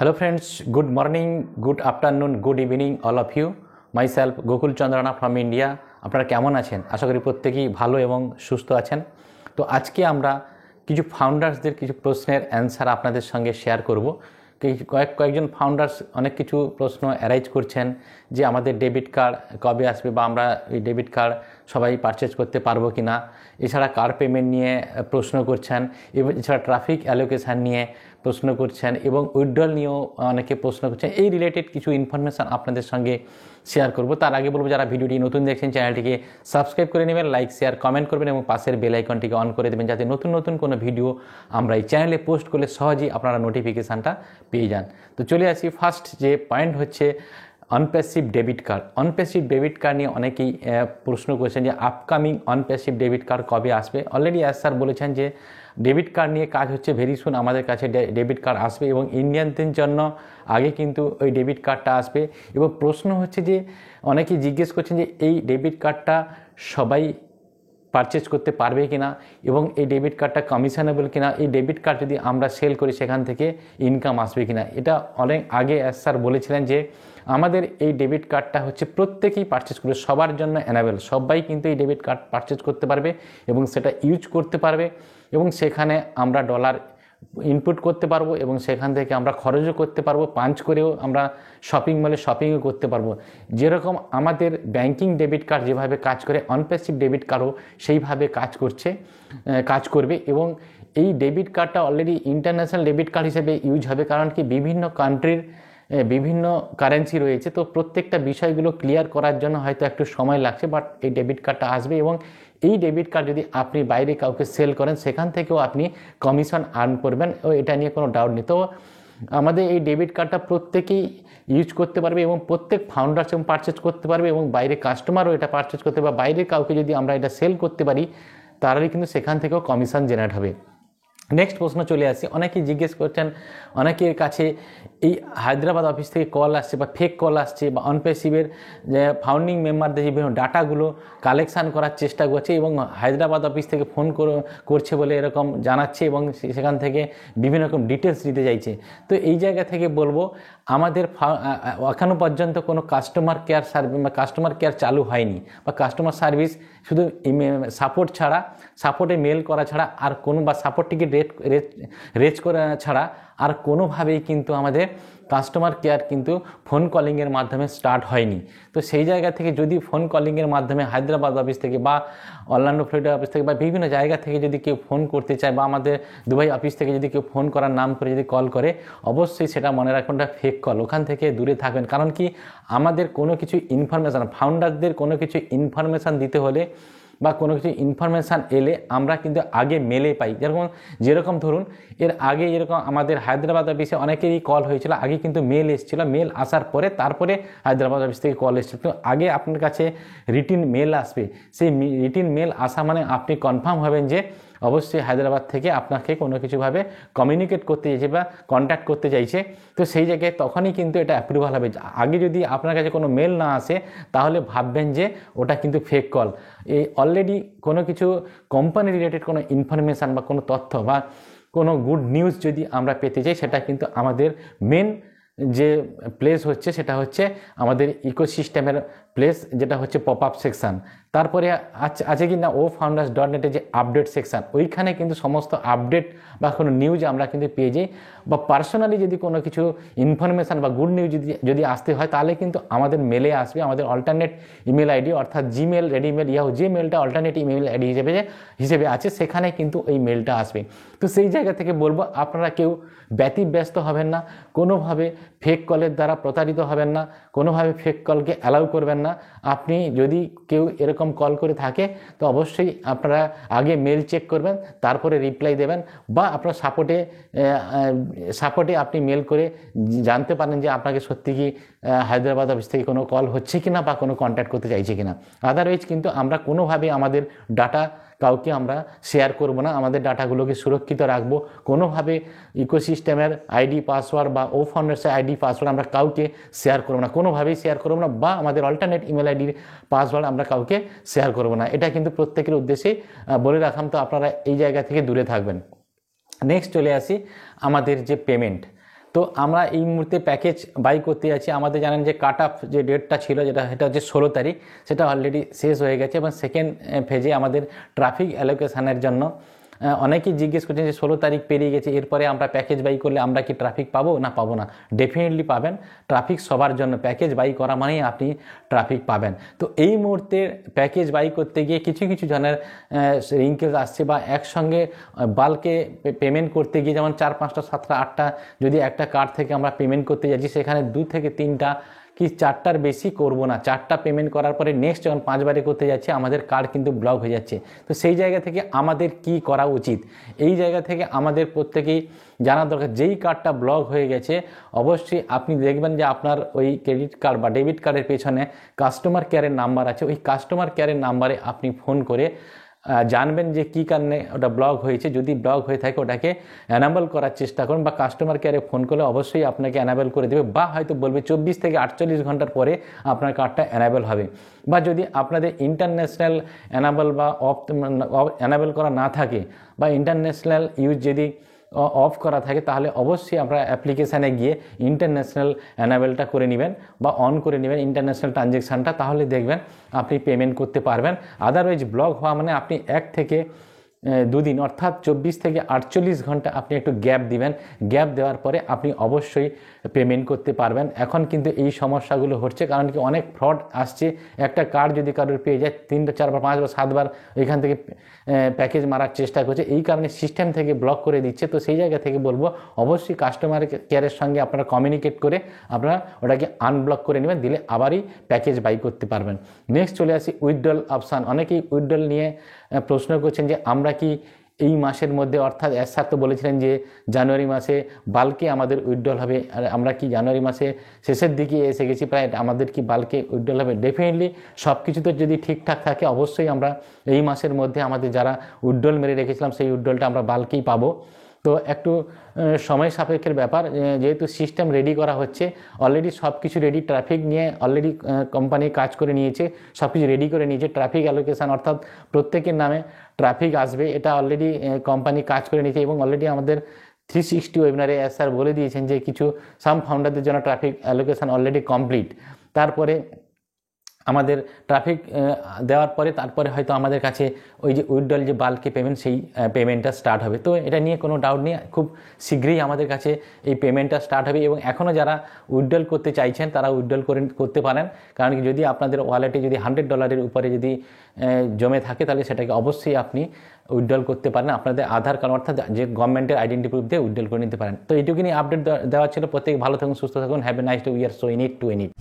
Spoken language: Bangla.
Hello friends, good morning, good afternoon, good evening all of you. Myself Gokul Chandrana from India. আপনারা কেমন আছেন? আশা করি প্রত্যেকেই ভালো এবং সুস্থ আছেন। তো আজকে আমরা কিছু ফাউন্ডার্সদের কিছু প্রশ্নের অ্যানসার আপনাদের সঙ্গে শেয়ার করব। কয়েকজন ফাউন্ডার্স অনেক কিছু প্রশ্ন অ্যারাইজ করছেন যে আমাদের ডেবিট কার্ড কবে আসবে বা আমরা এই ডেবিট কার্ড সবাই পারচেজ করতে পারবো কি না, এছাড়া কার পেমেন্ট নিয়ে প্রশ্ন করছেন, এবং এছাড়া ট্রাফিক অ্যালোকেশান নিয়ে প্রশ্ন করছেন এবং উইথড্রল নিয়েও অনেকে প্রশ্ন করছেন। এই রিলেটেড কিছু ইনফরমেশান আপনাদের সঙ্গে শেয়ার করব। তার আগে বলবো, যারা ভিডিওটি নতুন দেখছেন চ্যানেলটিকে সাবস্ক্রাইব করে নেবেন, লাইক শেয়ার কমেন্ট করবেন এবং পাশের বেল আইকনটিকে অন করে দেবেন, যাতে নতুন নতুন কোনো ভিডিও আমরা এই চ্যানেলে পোস্ট করলে সহজেই আপনারা নোটিফিকেশানটা পেয়ে যান। তো চলে আসি, ফার্স্ট যে পয়েন্ট হচ্ছে অনপ্যাসিভ ডেবিট কার্ড। অনপ্যাসিভ ডেবিট কার্ড নিয়ে অনেকেই প্রশ্ন করেছেন যে আপকামিং অনপ্যাসিভ ডেবিট কার্ড কবে আসবে। অলরেডি স্যার বলেছেন যে ডেবিট কার্ড নিয়ে কাজ হচ্ছে, ভেরি সুন আমাদের কাছে ডেবিট কার্ড আসবে এবং ইন্ডিয়ানদের জন্য আগে কিন্তু ওই ডেবিট কার্ডটা আসবে। এবং প্রশ্ন হচ্ছে যে অনেকেই জিজ্ঞেস করছেন যে এই ডেবিট কার্ডটা সবাই পারচেজ করতে পারবে কিনা এবং এই ডেবিট কার্ডটা কমিশনেবল কিনা, এই ডেবিট কার্ড যদি আমরা সেল করি সেখান থেকে ইনকাম আসবে কিনা। এটা অনেক আগে স্যার বলেছিলেন যে আমাদের এই ডেবিট কার্ডটা হচ্ছে প্রত্যেকেই পারচেজ করবে, সবার জন্য অ্যানাবেল, সবাই কিন্তু এই ডেবিট কার্ড পারচেজ করতে পারবে এবং সেটা ইউজ করতে পারবে এবং সেখানে আমরা ডলার ইনপুট করতে পারবো এবং সেখান থেকে আমরা খরচও করতে পারবো, পাঞ্চ করেও আমরা শপিং মলে শপিংও করতে পারবো। যেরকম আমাদের ব্যাংকিং ডেবিট কার্ড যেভাবে কাজ করে, অনপ্যাসিভ ডেবিট কার্ডও সেইভাবে কাজ করবে এবং এই ডেবিট কার্ডটা অলরেডি ইন্টারন্যাশনাল ডেবিট কার্ড হিসেবে ইউজ হবে। কারণ কি, বিভিন্ন কান্ট্রির বিভিন্ন কারেন্সি রয়েছে, তো প্রত্যেকটা বিষয়গুলো ক্লিয়ার করার জন্য হয়তো একটু সময় লাগছে, বাট এই ডেবিট কার্ডটা আসবে এবং এই ডেবিট কার্ড যদি আপনি বাইরে কাউকে সেল করেন সেখান থেকেও আপনি কমিশন আর্ন করবেন, ও এটা নিয়ে কোনো ডাউট নেই। তো আমাদের এই ডেবিট কার্ডটা প্রত্যেকেই ইউজ করতে পারবে এবং প্রত্যেক ফাউন্ডার্স এবং পারচেজ করতে পারবে এবং বাইরে কাস্টমারও এটা পারচেজ করতে পারবে। বাইরে কাউকে যদি আমরা এটা সেল করতে পারি তাহলে কিন্তু সেখান থেকেও কমিশন জেনারেট হবে। নেক্সট প্রশ্ন চলে আসি, অনেকেই জিজ্ঞেস করছেন, অনেকের কাছে এই হায়দ্রাবাদ অফিস থেকে কল আসছে বা ফেক কল আসছে বা অনপ্যাসিভের যে ফাউন্ডিং মেম্বারদের যে বিভিন্ন ডাটাগুলো কালেকশান করার চেষ্টা করছে এবং হায়দ্রাবাদ অফিস থেকে ফোন করছে বলে এরকম জানাচ্ছে এবং সেখান থেকে বিভিন্ন রকম ডিটেলস দিতে চাইছে। তো এই জায়গা থেকে বলবো, আমাদের এখনও পর্যন্ত কোনো কাস্টমার কেয়ার সার্ভিস বা কাস্টমার কেয়ার চালু হয়নি, বা কাস্টমার সার্ভিস শুধু সাপোর্ট ছাড়া, সাপোর্টে মেল করা ছাড়া আর কোনো, বা সাপোর্টটিকে রেজ করা ছাড়া আর কোনোভাবেই কিন্তু আমাদের কাস্টমার কেয়ার কিন্তু ফোন কলিংয়ের মাধ্যমে স্টার্ট হয়নি। তো সেই জায়গা থেকে যদি ফোন কলিংয়ের মাধ্যমে হায়দ্রাবাদ অফিস থেকে বা অরল্যান্ডো ফ্লোরিডা অফিস থেকে বা বিভিন্ন জায়গা থেকে যদি কেউ ফোন করতে চায় বা আমাদের দুবাই অফিস থেকে যদি কেউ ফোন করার নাম করে যদি কল করে, অবশ্যই সেটা মনে রাখবেন ওটা ফেক কল, ওখান থেকে দূরে থাকবেন। কারণ কি, আমাদের কোনো কিছু ইনফরমেশান, ফাউন্ডারদের কোনো কিছু ইনফরমেশান দিতে হলে বা কোনো কিছু ইনফরমেশান এলে আমরা কিন্তু আগে মেলে পাই। যেরকম ধরুন, এর আগে যেরকম আমাদের হায়দ্রাবাদ অফিসে অনেকেরই কল হয়েছিল, আগে কিন্তু মেল এসেছিলো, মেল আসার পরে তারপরে হায়দ্রাবাদ অফিস থেকে কল এসেছিল। তো আগে আপনার কাছে রিটিন মেল আসবে, সেই রিটিন মেল আসা মানে আপনি কনফার্ম হবেন যে অবশ্যই হায়দ্রাবাদ থেকে আপনাকে কোনো কিছুভাবে কমিউনিকেট করতে চাইছে বা কন্ট্যাক্ট করতে চাইছে। তো সেই জায়গায় তখনই কিন্তু এটা অ্যাপ্রুভাল হবে। আগে যদি আপনার কাছে কোনো মেল না আসে তাহলে ভাববেন যে ওটা কিন্তু ফেক কল। এই অলরেডি কোনো কিছু কোম্পানি রিলেটেড কোনো ইনফরমেশান বা কোনো তথ্য বা কোনো গুড নিউজ যদি আমরা পেতে চাই, সেটা কিন্তু আমাদের মেন যে প্লেস হচ্ছে সেটা হচ্ছে আমাদের ইকোসিস্টেমের প্লেস, যেটা হচ্ছে পপ আপ সেকশান। তারপরে আছে কি না ofounders.net যে আপডেট সেকশান, ওইখানে কিন্তু সমস্ত আপডেট বা কোনো নিউজ আমরা কিন্তু পেয়ে যাই। বা পার্সোনালি যদি কোনো কিছু ইনফরমেশান বা গুড নিউজ যদি আসতে হয় তাহলে কিন্তু আমাদের মেলে আসবে, আমাদের অল্টারনেট ইমেল আইডি অর্থাৎ জিমেল, রেডিমেল, ইয়াহু, যে মেলটা অল্টারনেট ইমেল আইডি হিসেবে আছে সেখানে কিন্তু এই মেলটা আসবে। তো সেই জায়গা থেকে বলবো, আপনারা কেউ ব্যতিব্যস্ত হবেন না, কোনোভাবে ফেক কলের দ্বারা প্রতারিত হবেন না, কোনোভাবে ফেক কলকে অ্যালাউ করবেন না। আপনি যদি কেউ এরকম কল করে থাকে তো অবশ্যই আপনারা আগে মেল চেক করবেন, তারপরে রিপ্লাই দেবেন, বা আপনার সাপোর্টে আপনি মেল করে জানতে পারেন যে আপনাকে সত্যি কি হায়দ্রাবাদ অফিস থেকে কোনো কল হচ্ছে কিনা বা কোনো কন্ট্যাক্ট করতে চাইছে কিনা। আদারওয়াইজ কিন্তু আমরা কোনোভাবে আমাদের ডাটা কাউকে আমরা শেয়ার করব না, আমাদের ডাটাগুলোকে সুরক্ষিত রাখবো। কোনোভাবে ইকোসিস্টেমের আইডি পাসওয়ার্ড বা ওফাউন্ডার্সের আইডি পাসওয়ার্ড আমরা কাউকে শেয়ার করবো না, কোনোভাবেই শেয়ার করবো না, বা আমাদের অল্টারনেট ইমেল আইডির পাসওয়ার্ড আমরা কাউকে শেয়ার করবো না। এটা কিন্তু প্রত্যেকের উদ্দেশ্যেই বলে রাখলাম, তো আপনারা এই জায়গা থেকে দূরে থাকবেন। নেক্সট চলে আসি আমাদের যে পেমেন্ট। তো আমরা এই মুহূর্তে প্যাকেজ বাই করতে যাচ্ছি। আমাদের জানেন যে কাট অফ যে ডেটটা ছিল সেটা হচ্ছে 16 তারিখ, সেটা অলরেডি শেষ হয়ে গেছে এবং সেকেন্ড ফেজে আমাদের ট্রাফিক অ্যালোকেশনের জন্য অনেকেই জিজ্ঞেস করছেন যে 16 তারিখ পেরিয়ে গেছে, এরপরে আমরা প্যাকেজ বাই করলে আমরা কি ট্রাফিক পাবো না পাবো না? ডেফিনেটলি পাবেন। ট্রাফিক সবার জন্য, প্যাকেজ বাই করা মানেই আপনি ট্রাফিক পাবেন। তো এই মুহূর্তে প্যাকেজ বাই করতে গিয়ে কিছু কিছু জনের রিঙ্কেজ আসছে, বা একসঙ্গে বাল্কে পেমেন্ট করতে গিয়ে যেমন 4, 5টা, 7টা, 8টা যদি একটা কার্ড থেকে আমরা পেমেন্ট করতে যাচ্ছি, সেখানে 2 থেকে 3টা কি 4টার বেশি করব না। 4টা পেমেন্ট করার পরে নেক্সট যখন 5বারে করতে যাচ্ছে আমাদের কার্ড কিন্তু ব্লক হয়ে যাচ্ছে। তো সেই জায়গা থেকে আমাদের কি করা উচিত, এই জায়গা থেকে আমাদের প্রত্যেকেই জানা দরকার। যেই কার্ডটা ব্লক হয়ে গেছে অবশ্যই আপনি দেখবেন যে আপনার ওই ক্রেডিট কার্ড বা ডেবিট কার্ডের পেছনে কাস্টমার কেয়ারের নাম্বার আছে। ওই কাস্টমার কেয়ারের নাম্বারে আপনি ফোন করে জানবেন যে কী কারণে ওটা ব্লক হয়েছে। যদি ব্লক হয়ে থাকে ওটাকে অ্যানাবেল করার চেষ্টা করুন, বা কাস্টমার কেয়ারে ফোন করলে অবশ্যই আপনাকে অ্যানাবেল করে দেবে, বা হয়তো বলবে 24 থেকে 48 ঘন্টার পরে আপনার কার্ডটা অ্যানাবেল হবে। বা যদি আপনাদের ইন্টারন্যাশনাল অ্যানাবেল বা অ্যানাবেল করা না থাকে, বা ইন্টারন্যাশনাল ইউজ যদি অফ করা থাকে, তাহলে অবশ্যই আপনারা অ্যাপ্লিকেশানে গিয়ে ইন্টারন্যাশনাল অ্যানাবেলটা করে নেবেন বা অন করে নেবেন ইন্টারন্যাশনাল ট্রানজ্যাকশানটা, তাহলে দেখবেন আপনি পেমেন্ট করতে পারবেন। আদারওয়াইজ ব্লক হওয়া মানে আপনি 1 থেকে 2 দিন অর্থাৎ 24 থেকে 48 ঘন্টা আপনি একটু গ্যাপ দিবেন। গ্যাপ দেওয়ার পরে আপনি অবশ্যই পেমেন্ট করতে পারবেন। এখন কিন্তু এই সমস্যাগুলো হচ্ছে, কারণ কি অনেক ফ্রড আসছে। একটা কার্ড যদি কারোর পেয়ে যায় 3টা, 4বার, 5বার, 7বার এখান থেকে প্যাকেজ মারার চেষ্টা করছে, এই কারণে সিস্টেম থেকে ব্লক করে দিচ্ছে। তো সেই জায়গা থেকে বলবো অবশ্যই কাস্টমার কেয়ারের সঙ্গে আপনারা কমিউনিকেট করে আপনারা ওটাকে আনব্লক করে নেবেন, দিলে আবারই প্যাকেজ বাই করতে পারবেন। নেক্সট চলে আসি উইথড্রল অপশান। অনেকেই উইথড্রল নিয়ে প্রশ্ন করছেন যে আমরা কি এই মাসের মধ্যে, অর্থাৎ স্যার তো বলেছিলেন যে জানুয়ারি মাসে বাল্কে আমাদের উইথড্রল হবে, আর আমরা কি জানুয়ারি মাসে শেষের দিকে এসে গেছি প্রায়, আমাদের কি বাল্কে উইথড্রল হবে? ডেফিনেটলি সব কিছুতে যদি ঠিকঠাক থাকে অবশ্যই আমরা এই মাসের মধ্যে আমাদের যারা উইথড্রল মেরে রেখেছিলাম সেই উইথড্রলটা আমরা বাল্কেই পাবো। তো একটু সময় সাপেক্ষের ব্যাপার, যেহেতু সিস্টেম রেডি করা হচ্ছে, অলরেডি সব কিছু রেডি, ট্রাফিক নিয়ে অলরেডি কোম্পানি কাজ করে নিয়েছে, সব কিছু রেডি করে নিয়েছে। ট্রাফিক অ্যালোকেশান অর্থাৎ প্রত্যেকের নামে ট্রাফিক আসবে, এটা অলরেডি কোম্পানি কাজ করে নিয়েছে। এবং অলরেডি আমাদের 360 ওয়েবিনারে স্যার বলে দিয়েছেন যে কিছু সাম ফাউন্ডারদের জন্য ট্রাফিক অ্যালোকেশান অলরেডি কমপ্লিট। তারপরে আমাদের ট্রাফিক দেওয়ার পরে তারপরে হয়তো আমাদের কাছে ওই যে উইথড্রল যে বাল্কে পেমেন্ট, সেই পেমেন্টটা স্টার্ট হবে। তো এটা নিয়ে কোনো ডাউট নেই, খুব শীঘ্রই আমাদের কাছে এই পেমেন্টটা স্টার্ট হবে। এবং এখনও যারা উইথড্রল করতে চাইছেন তারা উইথড্রল করতে পারেন, কারণ কি যদি আপনাদের ওয়ালেটে যদি $100 উপরে যদি জমে থাকে তাহলে সেটাকে অবশ্যই আপনি উইথড্রল করতে পারেন আপনাদের আধার কার্ড অর্থাৎ যে গভর্নমেন্টের আইডেন্টি প্রুফ দিয়ে উইথড্রল করে নিতে পারেন। তো এইটুকুনি আপডেট দেওয়া ছিল। প্রত্যেকে ভালো থাকুন, সুস্থ থাকুন। Have a nice day. We are so in it to win it.